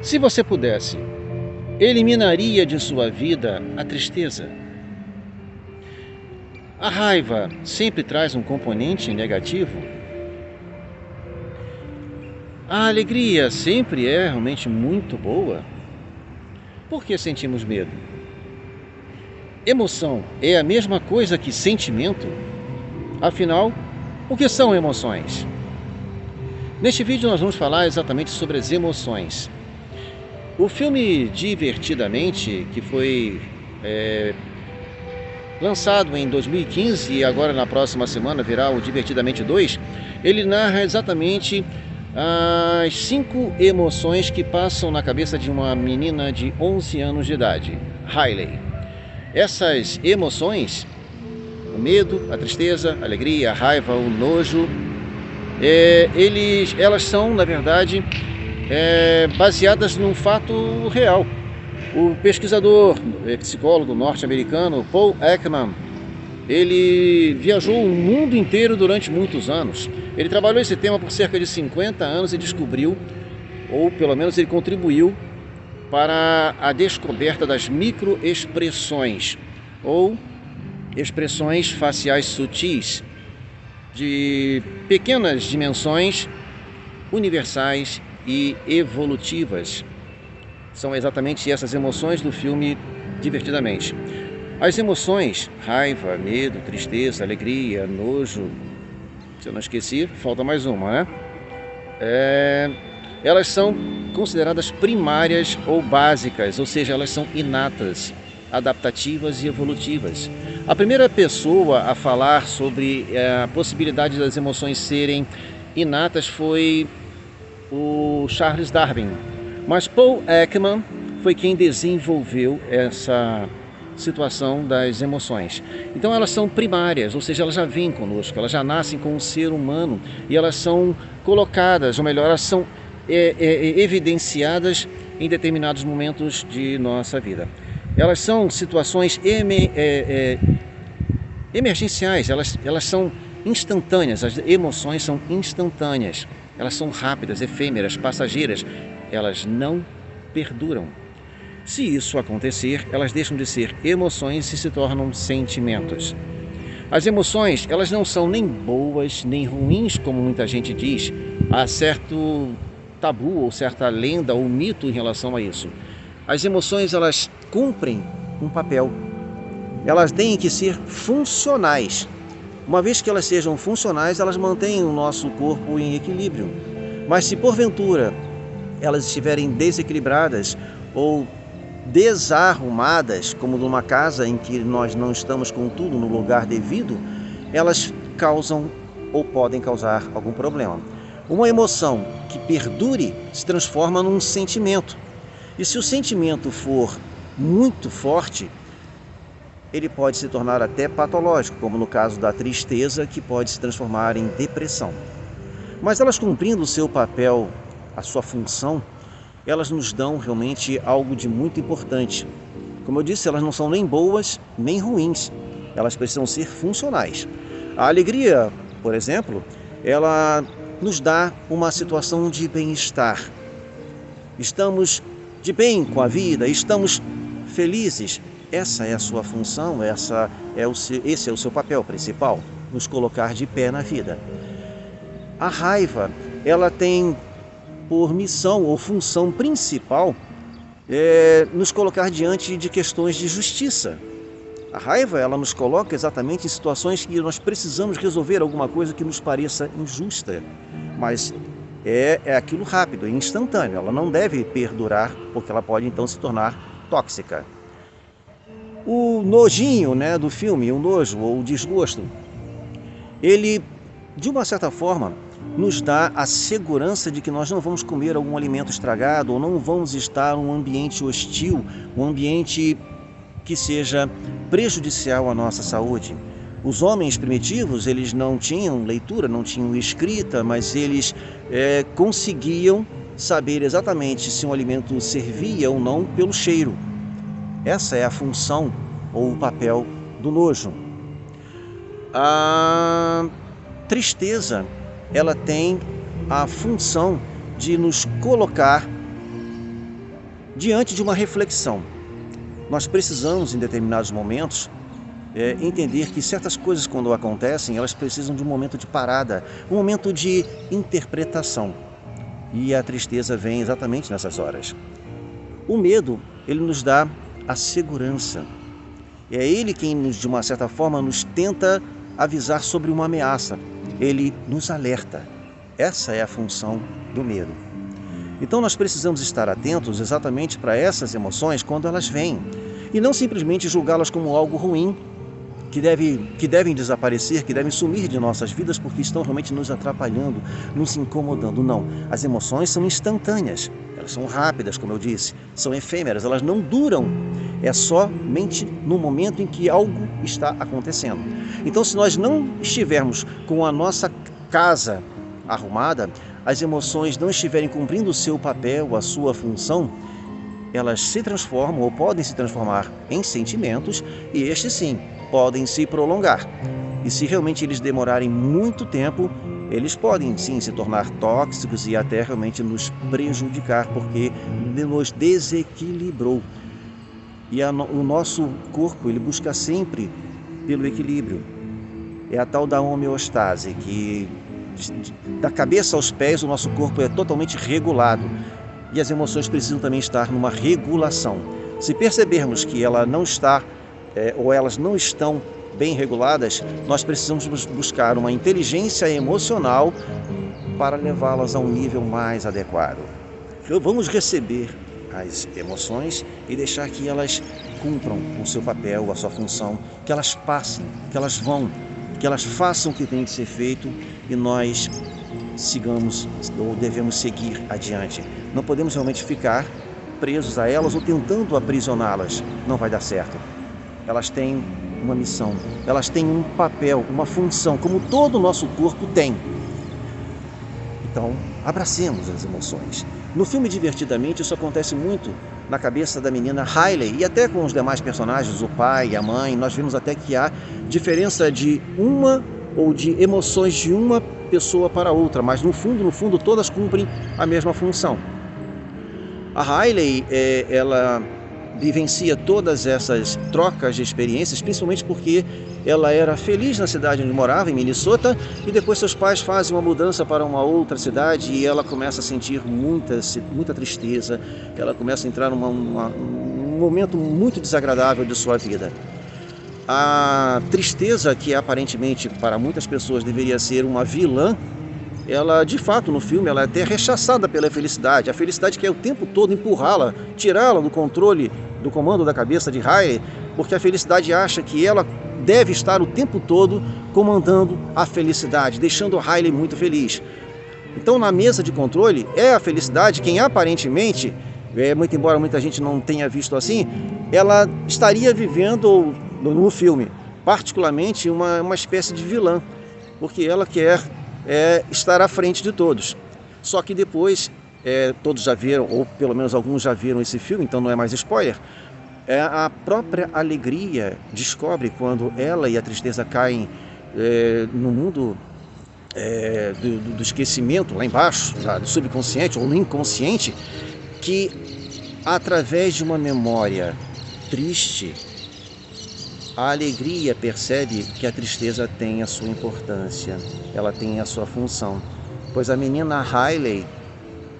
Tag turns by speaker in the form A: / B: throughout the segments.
A: Se você pudesse, eliminaria de sua vida a tristeza? A raiva sempre traz um componente negativo? A alegria sempre é realmente muito boa? Por que sentimos medo? Emoção é a mesma coisa que sentimento? Afinal, o que são emoções? Neste vídeo nós vamos falar exatamente sobre as emoções. O filme Divertidamente, que foi lançado em 2015 e agora na próxima semana virá o Divertidamente 2, ele narra exatamente as 5 emoções que passam na cabeça de uma menina de 11 anos de idade, Riley. Essas emoções, o medo, a tristeza, a alegria, a raiva, o nojo, elas são, na verdade, baseadas num fato real. O pesquisador, psicólogo norte-americano Paul Ekman, ele viajou o mundo inteiro durante muitos anos. Ele trabalhou esse tema por cerca de 50 anos e descobriu, ou pelo menos ele contribuiu para a descoberta das microexpressões, ou expressões faciais sutis, de pequenas dimensões universais e evolutivas. São exatamente essas emoções do filme Divertidamente. As emoções, raiva, medo, tristeza, alegria, nojo, se eu não esqueci, falta mais uma, né? Elas são consideradas primárias ou básicas, ou seja, elas são inatas, adaptativas e evolutivas. A primeira pessoa a falar sobre a possibilidade das emoções serem inatas foi o Charles Darwin, mas Paul Ekman foi quem desenvolveu essa situação das emoções. Então elas são primárias, ou seja, elas já vêm conosco, elas já nascem com o ser humano e elas são colocadas, ou melhor, elas são evidenciadas em determinados momentos de nossa vida. Elas são situações emergenciais, elas são instantâneas, as emoções são instantâneas, elas são rápidas, efêmeras, passageiras, elas não perduram. Se isso acontecer, elas deixam de ser emoções e se tornam sentimentos. As emoções, elas não são nem boas nem ruins, como muita gente diz. Há certo tabu ou certa lenda ou mito em relação a isso. As emoções, elas cumprem um papel. Elas têm que ser funcionais. Uma vez que elas sejam funcionais, elas mantêm o nosso corpo em equilíbrio. Mas se porventura elas estiverem desequilibradas ou desarrumadas, como numa casa em que nós não estamos com tudo no lugar devido, elas causam ou podem causar algum problema. Uma emoção que perdure se transforma num sentimento. E se o sentimento for muito forte, ele pode se tornar até patológico, como no caso da tristeza, que pode se transformar em depressão. Mas elas cumprindo o seu papel, a sua função, elas nos dão realmente algo de muito importante. Como eu disse, elas não são nem boas nem ruins, elas precisam ser funcionais. A alegria, por exemplo, ela nos dá uma situação de bem-estar. Estamos de bem com a vida, estamos felizes. Essa é a sua função, esse é o seu papel principal, nos colocar de pé na vida. A raiva, ela tem por missão ou função principal nos colocar diante de questões de justiça. A raiva, ela nos coloca exatamente em situações que nós precisamos resolver alguma coisa que nos pareça injusta, mas é aquilo rápido, é instantâneo, ela não deve perdurar, porque ela pode então se tornar tóxica. O nojinho, né, do filme, o nojo ou o desgosto, ele, de uma certa forma, nos dá a segurança de que nós não vamos comer algum alimento estragado ou não vamos estar em um ambiente hostil, um ambiente que seja prejudicial à nossa saúde. Os homens primitivos, eles não tinham leitura, não tinham escrita, mas eles conseguiam saber exatamente se um alimento servia ou não pelo cheiro. Essa é a função ou o papel do nojo. A tristeza, ela tem a função de nos colocar diante de uma reflexão. Nós precisamos, em determinados momentos, entender que certas coisas, quando acontecem, elas precisam de um momento de parada, um momento de interpretação. E a tristeza vem exatamente nessas horas. O medo, ele nos dá a segurança. É ele quem, de uma certa forma, nos tenta avisar sobre uma ameaça. Ele nos alerta. Essa é a função do medo. Então nós precisamos estar atentos exatamente para essas emoções quando elas vêm. E não simplesmente julgá-las como algo ruim, que devem desaparecer, que devem sumir de nossas vidas porque estão realmente nos atrapalhando, nos incomodando. Não, as emoções são instantâneas, elas são rápidas, como eu disse, são efêmeras, elas não duram, é somente no momento em que algo está acontecendo. Então, se nós não estivermos com a nossa casa arrumada, as emoções não estiverem cumprindo o seu papel, a sua função, elas se transformam ou podem se transformar em sentimentos e estes sim, podem se prolongar. E se realmente eles demorarem muito tempo, eles podem sim se tornar tóxicos e até realmente nos prejudicar, porque nos desequilibrou. E o nosso corpo, ele busca sempre pelo equilíbrio. É a tal da homeostase, que da cabeça aos pés o nosso corpo é totalmente regulado. E as emoções precisam também estar numa regulação. Se percebermos que ela não está ou elas não estão bem reguladas, nós precisamos buscar uma inteligência emocional para levá-las a um nível mais adequado. Então, vamos receber as emoções e deixar que elas cumpram o seu papel, a sua função, que elas passem, que elas vão, que elas façam o que tem que ser feito e nós sigamos ou devemos seguir adiante. Não podemos realmente ficar presos a elas ou tentando aprisioná-las. Não vai dar certo. Elas têm uma missão, elas têm um papel, uma função, como todo o nosso corpo tem. Então, abracemos as emoções. No filme Divertidamente, isso acontece muito na cabeça da menina Riley e até com os demais personagens, o pai e a mãe. Nós vimos até que há diferença de uma ou de emoções de uma pessoa para outra, mas no fundo, todas cumprem a mesma função. A Riley, ela vivencia todas essas trocas de experiências, principalmente porque ela era feliz na cidade onde morava, em Minnesota, e depois seus pais fazem uma mudança para uma outra cidade e ela começa a sentir muita tristeza, ela começa a entrar num momento muito desagradável de sua vida. A tristeza, que aparentemente para muitas pessoas deveria ser uma vilã, ela de fato no filme ela é até rechaçada pela felicidade. A felicidade quer o tempo todo empurrá-la, tirá-la do controle, do comando da cabeça de Riley, porque a felicidade acha que ela deve estar o tempo todo comandando a felicidade, deixando a Riley muito feliz. Então na mesa de controle é a felicidade quem aparentemente, muito embora muita gente não tenha visto assim, ela estaria vivendo no filme, particularmente uma espécie de vilã, porque ela quer estar à frente de todos. Só que depois, todos já viram, ou pelo menos alguns já viram esse filme, então não é mais spoiler, a própria alegria descobre quando ela e a tristeza caem no mundo do esquecimento, lá embaixo, do subconsciente ou no inconsciente, que através de uma memória triste, a alegria percebe que a tristeza tem a sua importância, ela tem a sua função. Pois a menina Riley,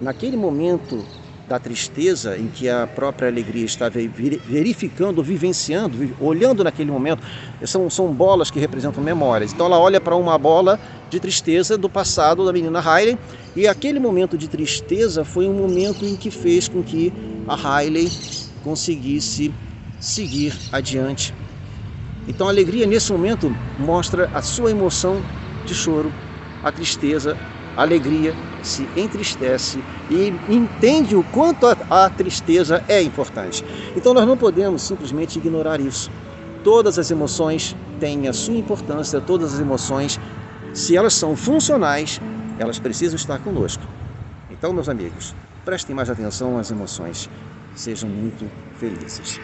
A: naquele momento da tristeza, em que a própria alegria está verificando, vivenciando, olhando naquele momento, são bolas que representam memórias. Então ela olha para uma bola de tristeza do passado da menina Riley, e aquele momento de tristeza foi um momento em que fez com que a Riley conseguisse seguir adiante. Então a alegria nesse momento mostra a sua emoção de choro, a tristeza, a alegria se entristece e entende o quanto a tristeza é importante. Então nós não podemos simplesmente ignorar isso. Todas as emoções têm a sua importância, todas as emoções, se elas são funcionais, elas precisam estar conosco. Então, meus amigos, prestem mais atenção às emoções. Sejam muito felizes.